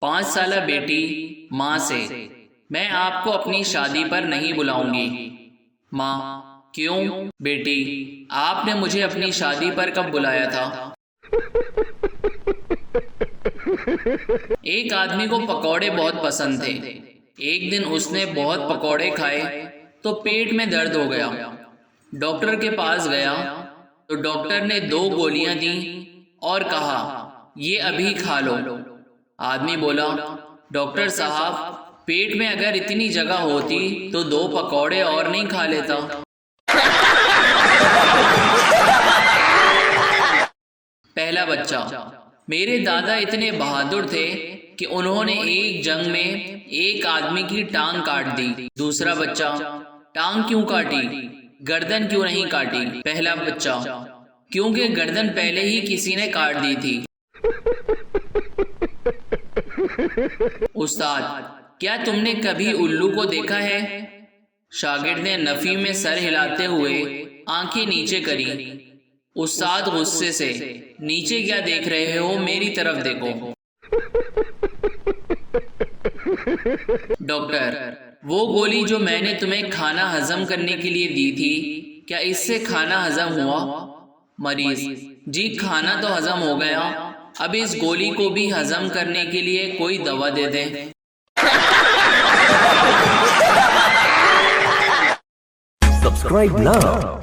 5 साला बेटी माँ से, मैं आपको अपनी शादी पर नहीं बुलाऊंगी। माँ, क्यों बेटी, आपने मुझे अपनी शादी पर कब बुलाया था? एक आदमी को पकौड़े बहुत पसंद थे। एक दिन उसने बहुत पकौड़े खाए तो पेट में दर्द हो गया। डॉक्टर के पास गया तो डॉक्टर ने 2 गोलियां दी और कहा, ये अभी खा लो। आदमी बोला, डॉक्टर साहब, पेट में अगर इतनी जगह होती तो 2 पकौड़े और नहीं खा लेता। पहला बच्चा, मेरे दादा इतने बहादुर थे कि उन्होंने एक जंग में एक आदमी की टांग काट दी। दूसरा बच्चा, टांग क्यों काटी, गर्दन क्यों नहीं काटी? पहला बच्चा, क्योंकि गर्दन पहले ही किसी ने काट दी थी। उस्ताद, क्या तुमने कभी उल्लू को देखा है? शागिर्द ने नफी में सर हिलाते हुए आंखें नीचे करी। उस्ताद गुस्से से, नीचे क्या देख रहे हो, मेरी तरफ देखो। डॉक्टर, वो गोली जो मैंने तुम्हें खाना हजम करने के लिए दी थी, क्या इससे खाना हजम हुआ? मरीज, जी खाना तो हजम हो गया, अब इस गोली को भी हजम करने के लिए कोई दवा दे दें। Subscribe now